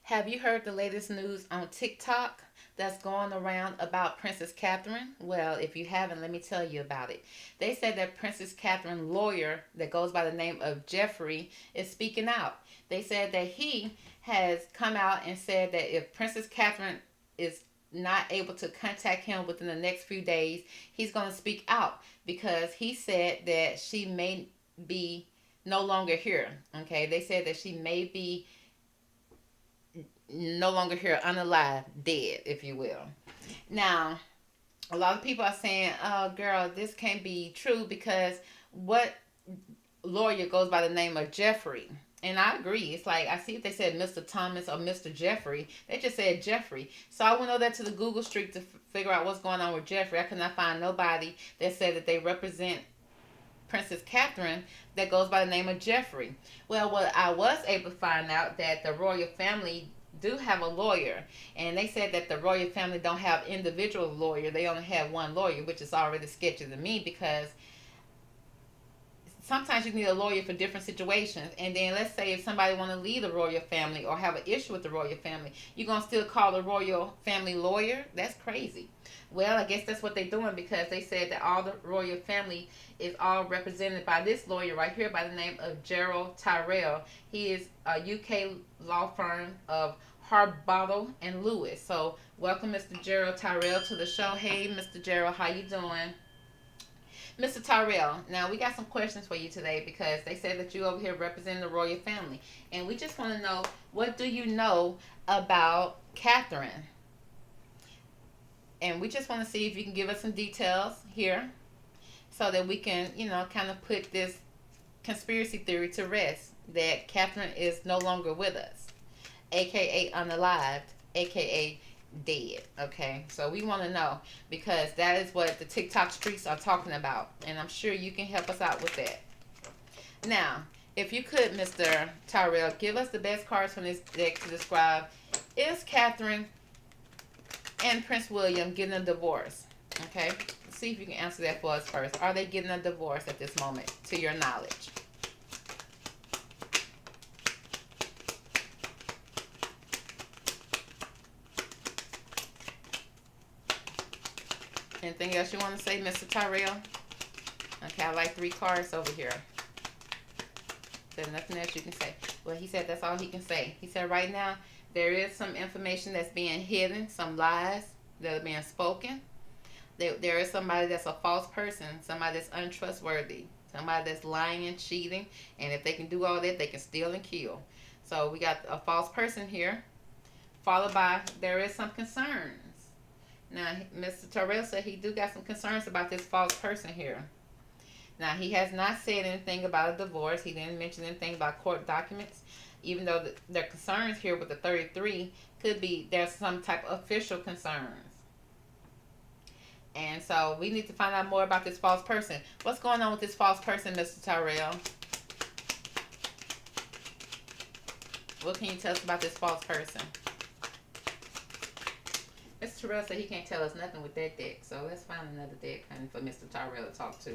Have you heard the latest news on TikTok that's going around about Princess Catherine? Well, if you haven't, let me tell you about it. They said that Princess Catherine lawyer that goes by the name of Jeffrey is speaking out. They said that he has come out and said that if Princess Catherine is not able to contact him within the next few days, he's going to speak out because he said that she may be no longer here. Okay, they said that she may be no longer here, unalive, dead, if you will. Now, a lot of people are saying, "Oh, girl, this can't be true because what lawyer goes by the name of Jeffrey?" And I agree. It's like I see if they said Mr. Thomas or Mr. Jeffrey. They just said Jeffrey. So I went over that to the Google Street to figure out what's going on with Jeffrey. I could not find nobody that said that they represent Princess Catherine that goes by the name of Jeffrey. Well, what I was able to find out that the royal family do have a lawyer, and they said that the royal family don't have individual lawyer. They only have one lawyer, which is already sketchy to me because sometimes you need a lawyer for different situations. And then let's say if somebody want to leave the royal family or have an issue with the royal family, you're going to still call the royal family lawyer? That's crazy. Well, I guess that's what they're doing because they said that all the royal family is all represented by this lawyer right here by the name of Gerald Tyrell. He is a UK law firm of Harbottle and Lewis. So welcome Mr. Gerald Tyrell to the show. Hey Mr. Gerald, how you doing? Mr. Tyrell, now we got some questions for you today because they said that you over here representing the royal family. And we just want to know, what do you know about Catherine? And we just want to see if you can give us some details here so that we can, kind of put this conspiracy theory to rest that Catherine is no longer with us, aka unalived, aka dead. Okay, so we want to know because that is what the TikTok streets are talking about, and I'm sure you can help us out with that. Now, if you could, Mr. Tyrell, give us the best cards from this deck to describe, is Catherine and Prince William getting a divorce? Okay, let's see if you can answer that for us first. Are they getting a divorce at this moment, to your knowledge? Anything else you want to say, Mr. Tyrell? Okay, I like three cards over here. There's nothing else you can say. Well, he said that's all he can say. He said right now there is some information that's being hidden, some lies that are being spoken. There is somebody that's a false person, somebody that's untrustworthy, somebody that's lying and cheating. And if they can do all that, they can steal and kill. So we got a false person here, followed by there is some concerns. Now, Mr. Terrell said he do got some concerns about this false person here. Now, he has not said anything about a divorce. He didn't mention anything about court documents, even though their concerns here with the 33 could be there's some type of official concerns. And so we need to find out more about this false person. What's going on with this false person, Mr. Tyrell? What can you tell us about this false person? Mr. Tyrell said he can't tell us nothing with that deck. So let's find another deck for Mr. Tyrell to talk to.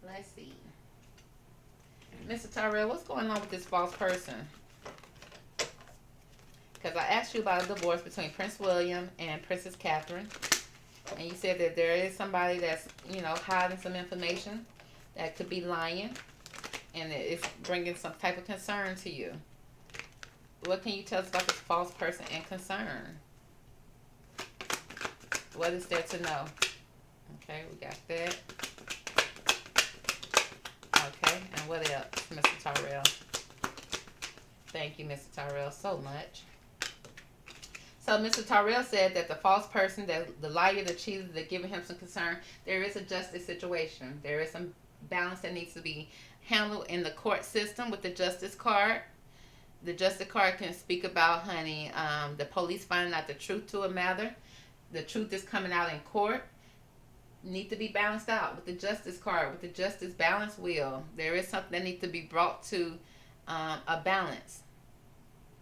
Let's see. Mr. Tyrell, what's going on with this false person? Because I asked you about a divorce between Prince William and Princess Catherine. And you said that there is somebody that's, hiding some information that could be lying. And it's bringing some type of concern to you. What can you tell us about this false person and concern? What is there to know? Okay, we got that. Okay, and what else, Mr. Tyrell? Thank you, Mr. Tyrell, so much. So Mr. Tyrell said that the false person, that the liar, the cheater, that giving him some concern, there is a justice situation. There is some balance that needs to be handled in the court system with the justice card. The justice card can speak about, honey, the police finding out the truth to a matter. The truth is coming out in court. Need to be balanced out with the justice card, with the justice balance wheel. There is something that needs to be brought to a balance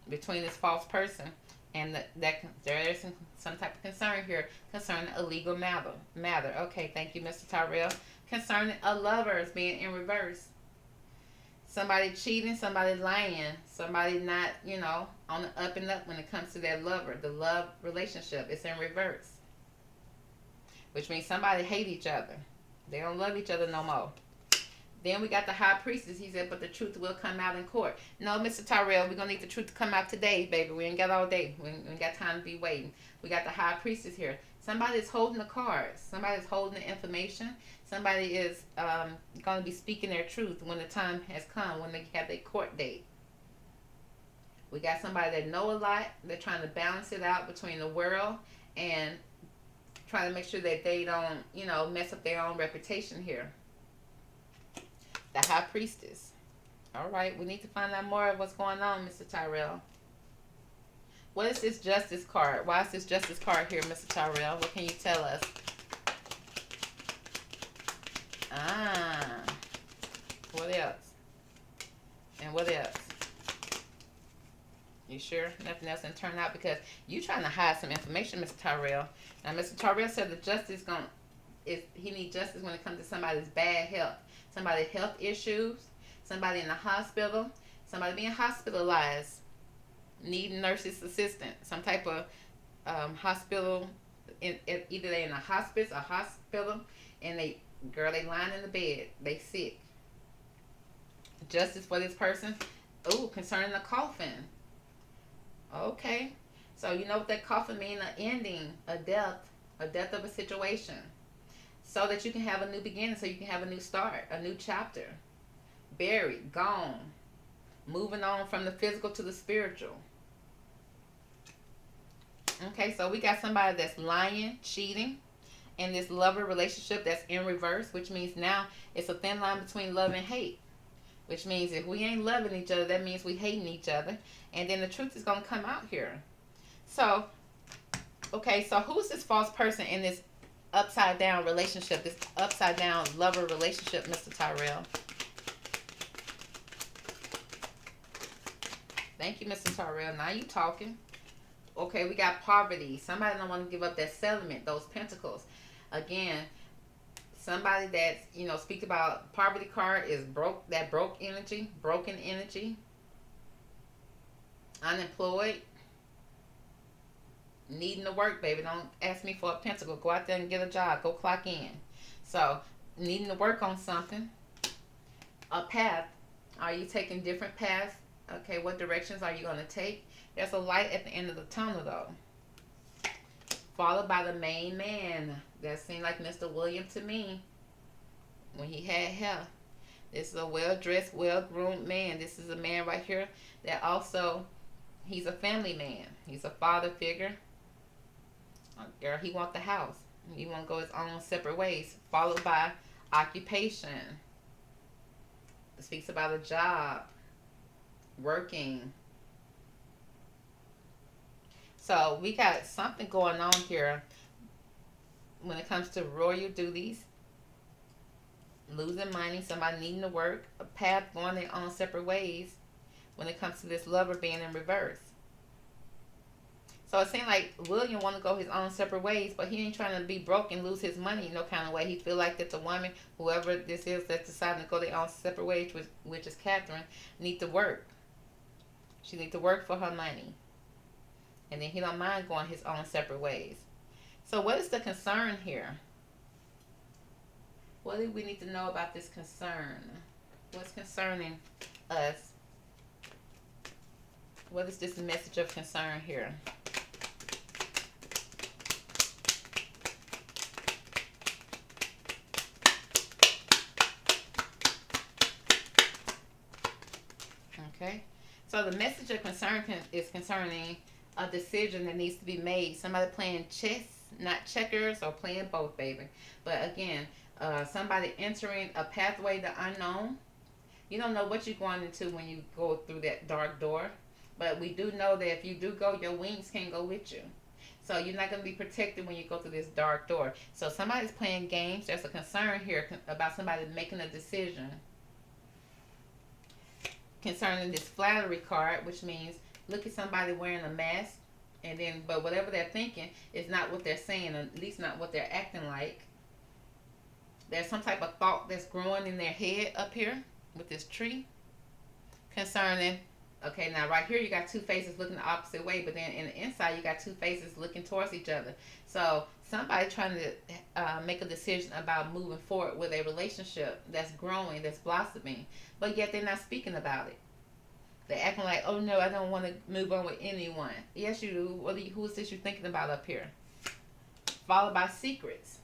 between this false person and that there is some type of concern here concerning a legal matter. Okay, thank you, Mr. Tyrell. Concerning a lover is being in reverse. Somebody cheating, somebody lying, somebody not, on the up and up when it comes to their lover. The love relationship, it's in reverse. Which means somebody hate each other. They don't love each other no more. Then we got the high priestess. He said, but the truth will come out in court. No, Mr. Tyrell, we're going to need the truth to come out today, baby. We ain't got all day. We ain't got time to be waiting. We got the high priestess here. Somebody's holding the cards. Somebody's holding the information. Somebody is going to be speaking their truth when the time has come, when they have their court date. We got somebody that know a lot. They're trying to balance it out between the world and trying to make sure that they don't, mess up their own reputation here. The high priestess. All right, we need to find out more of what's going on, Mr. Tyrell. What is this justice card? Why is this justice card here, Mr. Tyrell? What can you tell us? What else? And what else? You sure nothing else didn't turn out? Because you trying to hide some information, Mr. Tyrell. Now, Mr. Tyrell said the justice he needs justice when it comes to somebody's bad health. Somebody's health issues. Somebody in the hospital. Somebody being hospitalized. Needing nurse's assistant. Some type of hospital. Either they in a hospice, a hospital, and they lying in the bed. They sick. Justice for this person. Oh, concerning the coffin. Okay. So you know what that coffin means? An ending, a death of a situation. So that you can have a new beginning, so you can have a new start, a new chapter. Buried, gone. Moving on from the physical to the spiritual. Okay, so we got somebody that's lying, cheating, and this lover relationship that's in reverse, which means now it's a thin line between love and hate. Which means if we ain't loving each other, that means we hating each other. And then the truth is going to come out here. So, okay, so who's this false person in this upside down relationship, this upside down lover relationship, Mr. Tyrell? Thank you, Mr. Tyrell. Now you talking. Okay, we got poverty. Somebody don't want to give up that settlement, those pentacles. Again, somebody that, speak about poverty card is broke energy, broken energy, unemployed, needing to work, baby. Don't ask me for a pentacle. Go out there and get a job. Go clock in. So, needing to work on something. A path. Are you taking different paths? Okay, what directions are you going to take? There's a light at the end of the tunnel, though. Followed by the main man. That seemed like Mr. William to me when he had hair. This is a well-dressed, well-groomed man. This is a man right here that also, he's a family man. He's a father figure. Girl, he want the house. He want to go his own separate ways. Followed by occupation. It speaks about a job. Working. So we got something going on here when it comes to royal duties, losing money, somebody needing to work, a path going their own separate ways when it comes to this lover being in reverse. So it seems like William want to go his own separate ways, but he ain't trying to be broke and lose his money no kind of way. He feel like that the woman, whoever this is that's deciding to go their own separate ways, which is Catherine, need to work. She need to work for her money. And then he don't mind going his own separate ways. So what is the concern here? What do we need to know about this concern? What's concerning us? What is this message of concern here? Okay. So the message of concern is concerning a decision that needs to be made. Somebody playing chess, not checkers, or playing both, baby. But again, somebody entering a pathway the unknown. You don't know what you're going into when you go through that dark door. But we do know that if you do go, your wings can't go with you. So you're not going to be protected when you go through this dark door. So somebody's playing games. There's a concern here about somebody making a decision concerning this flattery card, which means look at somebody wearing a mask, and then, but whatever they're thinking is not what they're saying, at least not what they're acting like. There's some type of thought that's growing in their head up here with this tree. concerning. Okay, now right here you got two faces looking the opposite way, but then in the inside you got two faces looking towards each other. So somebody trying to make a decision about moving forward with a relationship that's growing, that's blossoming, but yet they're not speaking about it. They're acting like, oh no, I don't want to move on with anyone. Yes, you do. Who is this you're thinking about up here? Followed by secrets.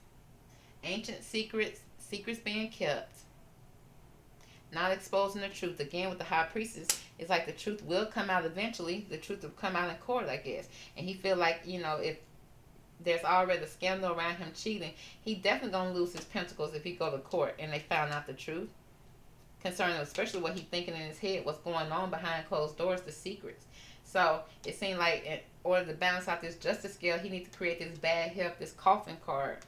Ancient secrets, secrets being kept. Not exposing the truth. Again, with the high priestess, it's like the truth will come out eventually. The truth will come out in court, I guess. And he feel like, if there's already a scandal around him cheating, he definitely going to lose his pentacles if he go to court and they found out the truth. Concerning especially what he thinking in his head, what's going on behind closed doors, the secrets. So it seemed like in order to balance out this justice scale, he needs to create this bad health, this coffin card.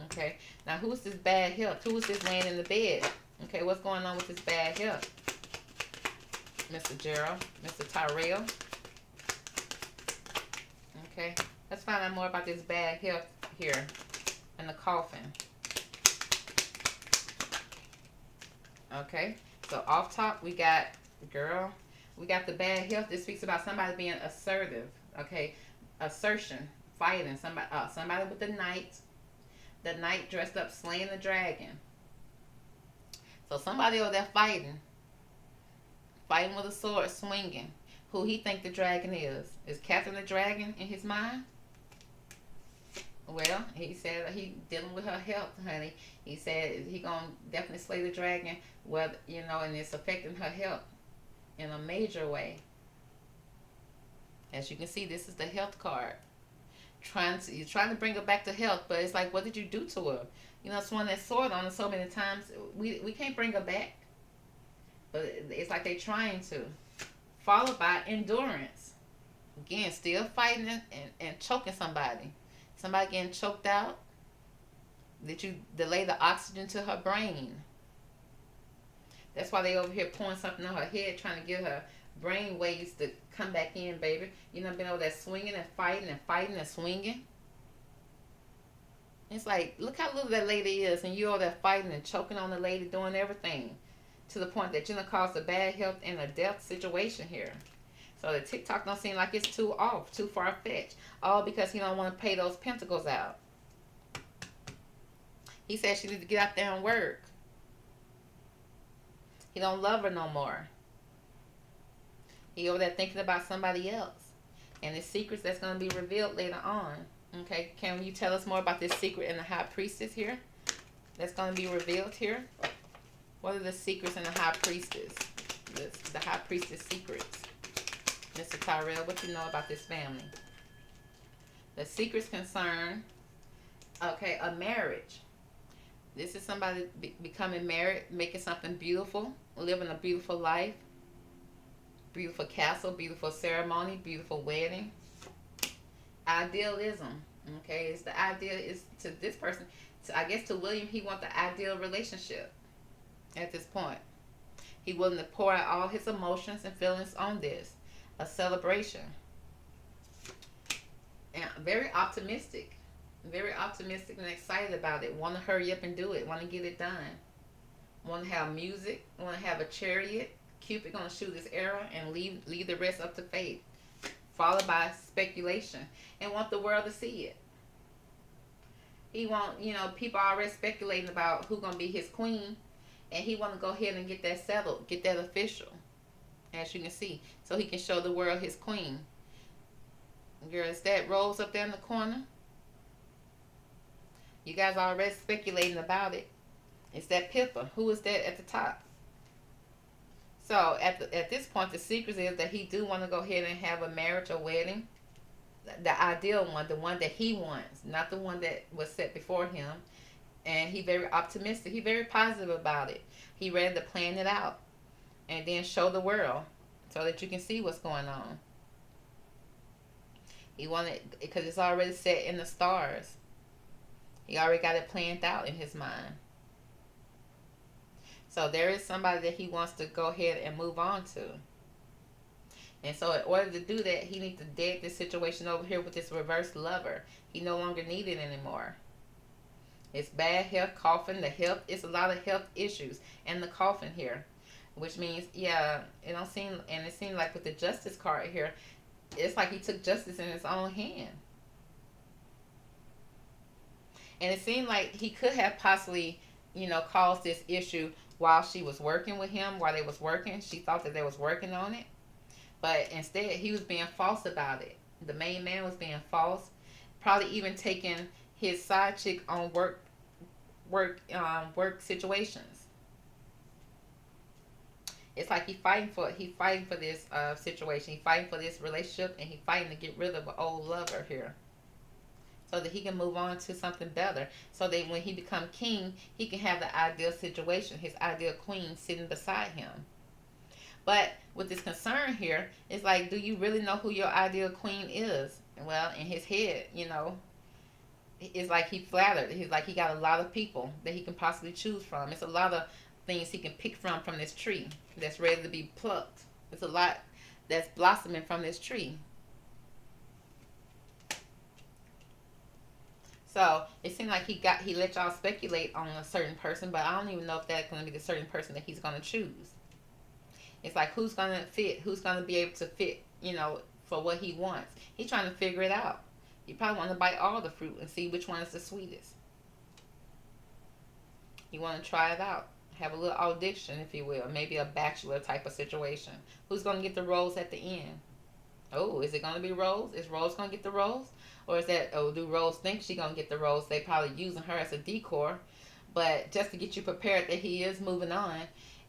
Okay, now who's this bad health? Who is this laying in the bed? Okay, what's going on with this bad health? Mr. Gerald, Mr. Tyrell. Okay, let's find out more about this bad health here in the coffin. Okay, so off top we got, girl, we got the bad health. This speaks about somebody being assertive. Okay, assertion, fighting somebody. Somebody with the knight dressed up slaying the dragon. So somebody over there fighting with a sword, swinging. Who he think the dragon is? Is Catherine the dragon in his mind? Well, he said he dealing with her health, honey. He said he gonna definitely slay the dragon, whether and it's affecting her health in a major way. As you can see, this is the health card. You're trying to bring her back to health, but it's like, what did you do to her? Swung that sword on her so many times. We can't bring her back, but it's like they trying to. Followed by endurance. Again, still fighting and choking somebody. Somebody getting choked out. Did you delay the oxygen to her brain? That's why they over here pouring something on her head, trying to get her brain waves to come back in, baby. Been over there swinging and fighting and swinging. It's like, look how little that lady is, and you over there fighting and choking on the lady, doing everything, to the point that you're gonna cause a bad health and a death situation here. So the TikTok don't seem like it's too off, too far-fetched. All because he don't want to pay those pentacles out. He said she needs to get out there and work. He don't love her no more. He over there thinking about somebody else. And the secrets that's going to be revealed later on. Okay, can you tell us more about this secret in the High Priestess here? That's going to be revealed here. What are the secrets in the High Priestess? The High Priestess secrets. Mr. Tyrell, what you know about this family? The secrets concern, okay, a marriage. This is somebody becoming married, making something beautiful, living a beautiful life, beautiful castle, beautiful ceremony, beautiful wedding. Idealism, okay, it's the ideal is to this person. I guess to William, he wants the ideal relationship at this point. He willing to pour out all his emotions and feelings on this. A celebration. And very optimistic and excited about it. Want to hurry up and do it. Want to get it done. Want to have music. Want to have a chariot. Cupid gonna shoot his arrow and leave the rest up to fate. Followed by speculation, and want the world to see it. He want people already speculating about who gonna be his queen, and he want to go ahead and get that settled, get that official. As you can see, so he can show the world his queen. Girl, is that Rose up there in the corner? You guys are already speculating about it. It's that Pippa. Who is that at the top? So at this point, the secret is that he do want to go ahead and have a marriage or wedding. The ideal one, the one that he wants, not the one that was set before him. And he very optimistic. He very positive about it. He ready to plan it out. And then show the world so that you can see what's going on. He wanted, because it's already set in the stars. He already got it planned out in his mind. So there is somebody that he wants to go ahead and move on to. And so in order to do that, he needs to dead this situation over here with this reverse lover. He no longer need it anymore. It's bad health, coffin. The health, it's a lot of health issues. And the coffin here. which means, yeah, it don't seem, and it seems like with the justice card here, it's like he took justice in his own hand. And it seemed like he could have possibly, caused this issue while she was working with him, while they was working. She thought that they was working on it. But instead, he was being false about it. The main man was being false, probably even taking his side chick on work situations. It's like he fighting for this situation. He fighting for this relationship, and he fighting to get rid of an old lover here, so that he can move on to something better. So that when he become king, he can have the ideal situation, his ideal queen sitting beside him. But with this concern here, it's like, do you really know who your ideal queen is? Well, in his head, it's like he flattered. He's like he got a lot of people that he can possibly choose from. It's a lot of things he can pick from this tree that's ready to be plucked. It's a lot that's blossoming from this tree. So it seemed like he let y'all speculate on a certain person, but I don't even know if that's going to be the certain person that he's going to choose. It's like, who's going to fit? Who's going to be able to fit, for what he wants? He's trying to figure it out. You probably want to bite all the fruit and see which one is the sweetest. You want to try it out. Have a little audition, if you will. Maybe a bachelor type of situation. Who's going to get the rose at the end? Oh, is it going to be Rose? Is Rose going to get the rose? Or is that, do Rose think she's going to get the rose? They probably using her as a decor. But just to get you prepared that he is moving on.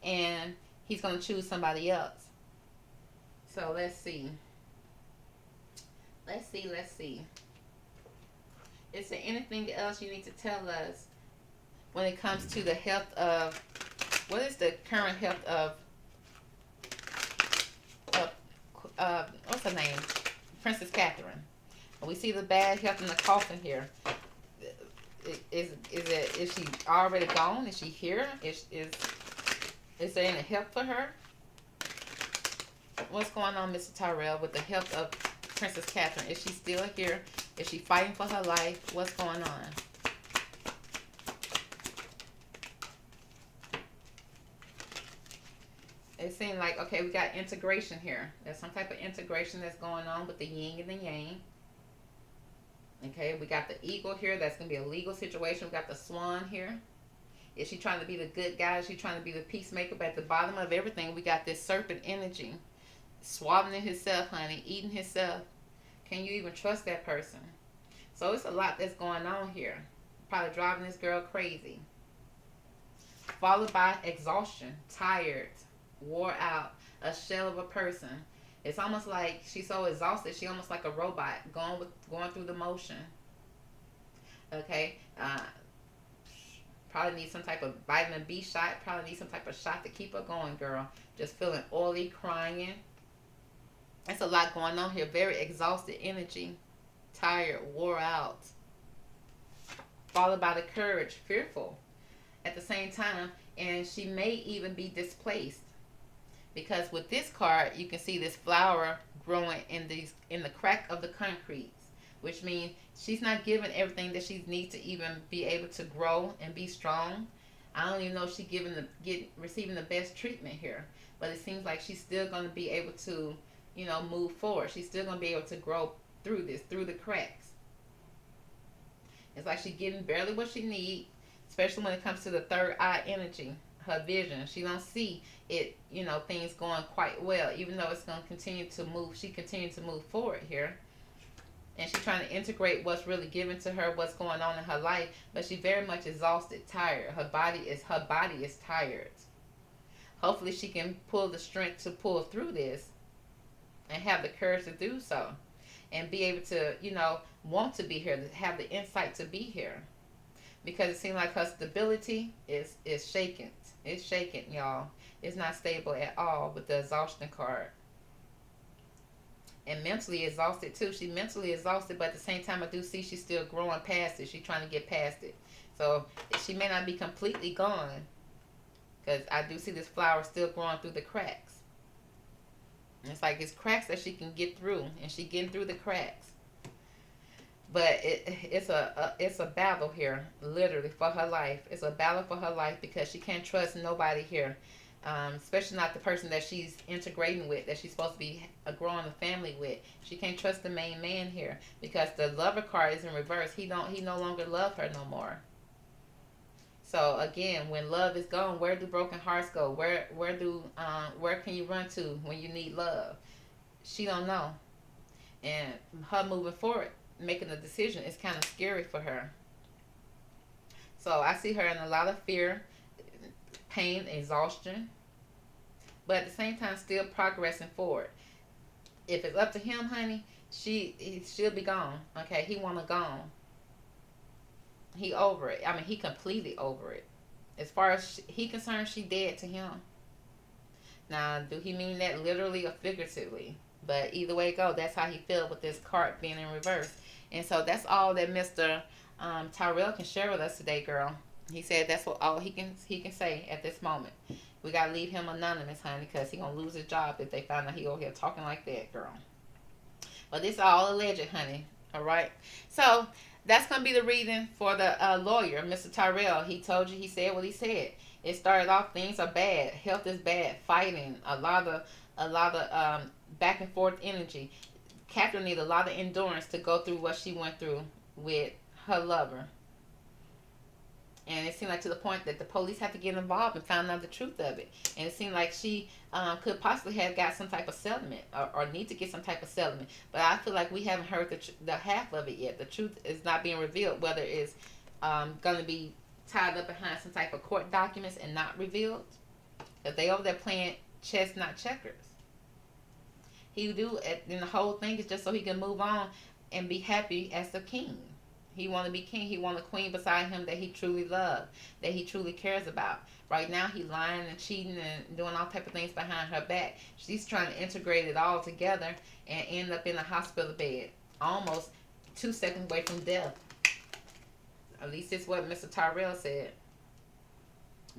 And he's going to choose somebody else. So let's see. Let's see. Is there anything else you need to tell us when it comes to the health of, what is the current health of what's her name? Princess Catherine. We see the bad health in the coffin here. Is she already gone? Is she here? Is there any help for her? What's going on, Mr. Tyrell, with the health of Princess Catherine? Is she still here? Is she fighting for her life? What's going on? It seemed like, okay, we got integration here. There's some type of integration that's going on with the yin and the yang. Okay, we got the eagle here. That's going to be a legal situation. We got the swan here. Is she trying to be the good guy? Is she trying to be the peacemaker? But at the bottom of everything, we got this serpent energy. Swallowing himself, honey. Eating himself. Can you even trust that person? So it's a lot that's going on here. Probably driving this girl crazy. Followed by exhaustion. Tired. Wore out. A shell of a person. It's almost like she's so exhausted. She almost like a robot. Going through the motion. Okay. Probably need some type of vitamin B shot. Probably need some type of shot to keep her going, girl. Just feeling oily, crying. That's a lot going on here. Very exhausted energy. Tired, wore out. Followed by the courage, fearful at the same time. And she may even be displaced. Because with this card, you can see this flower growing in the crack of the concrete. Which means she's not given everything that she needs to even be able to grow and be strong. I don't even know if she's receiving the best treatment here. But it seems like she's still going to be able to, move forward. She's still going to be able to grow through the cracks. It's like she's getting barely what she needs, especially when it comes to the third eye energy, her vision. She don't see it, things going quite well, even though it's going to continue to move. She continues to move forward here. And she's trying to integrate what's really given to her, what's going on in her life. But she's very much exhausted, tired. Her body is tired. Hopefully she can pull the strength to pull through this and have the courage to do so. And be able to, want to be here, to have the insight to be here. Because it seems like her stability is shaken. It's shaken, y'all. It's not stable at all with the exhaustion card. And mentally exhausted too. She's mentally exhausted, but at the same time, I do see she's still growing past it. She's trying to get past it. So she may not be completely gone, because I do see this flower still growing through the cracks. And it's like it's cracks that she can get through, and she's getting through the cracks. But it's a battle here, literally, for her life. It's a battle for her life because she can't trust nobody here. Especially not the person that she's integrating with, that she's supposed to be growing a family with. She can't trust the main man here because the lover card is in reverse. He no longer love her no more. So again, when love is gone, where do broken hearts go? Where can you run to when you need love? She don't know, and her moving forward, making a decision is kind of scary for her. So I see her in a lot of fear, pain, exhaustion, but at the same time still progressing forward. If it's up to him, honey, she'll be gone. Okay, he wanna gone. He over it. I mean, he completely over it. As far as he concerned, she dead to him. Now, do he mean that literally or figuratively? But either way it go, that's how he feel with this card being in reverse. And so that's all that Mr. Tyrell can share with us today, girl. He said that's what all he can say at this moment. We gotta leave him anonymous, honey, because he gonna lose his job if they find out he over here talking like that, girl. But this is all alleged, honey. All right. So that's gonna be the reading for the lawyer, Mr. Tyrell. He told you. He said what he said. It started off, things are bad. Health is bad. Fighting. A lot of back and forth energy. Catherine needed a lot of endurance to go through what she went through with her lover. And it seemed like to the point that the police had to get involved and find out the truth of it. And it seemed like she could possibly have got some type of settlement or need to get some type of settlement. But I feel like we haven't heard the half of it yet. The truth is not being revealed, whether it's going to be tied up behind some type of court documents and not revealed. Because they over there playing chess, not checkers. He do, and the whole thing is just so he can move on and be happy as the king. He want to be king. He want a queen beside him that he truly loves, that he truly cares about. Right now, he lying and cheating and doing all type of things behind her back. She's trying to integrate it all together and end up in a hospital bed, almost 2 seconds away from death. At least it's what Mr. Tyrell said.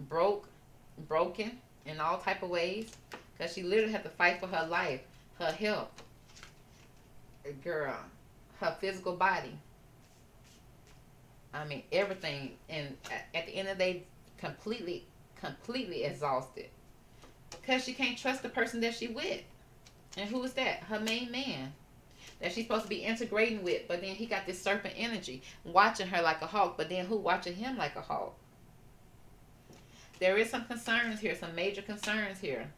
Broken in all type of ways, because she literally had to fight for her life, her health, girl, her physical body. I mean, everything. And at the end of the day, completely exhausted. Because she can't trust the person that she with. And who is that? Her main man. That she's supposed to be integrating with. But then he got this serpent energy. Watching her like a hawk. But then who watching him like a hawk? There is some concerns here. Some major concerns here.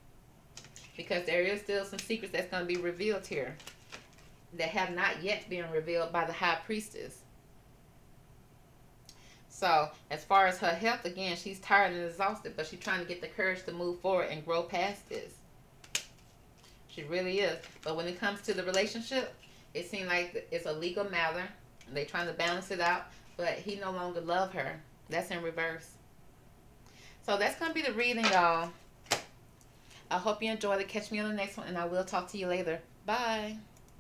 Because there is still some secrets that's going to be revealed here. That have not yet been revealed by the high priestess. So, as far as her health, again, she's tired and exhausted, but she's trying to get the courage to move forward and grow past this. She really is. But when it comes to the relationship, it seems like it's a legal matter. They're trying to balance it out, but he no longer loves her. That's in reverse. So, that's going to be the reading, y'all. I hope you enjoyed it. Catch me on the next one, and I will talk to you later. Bye.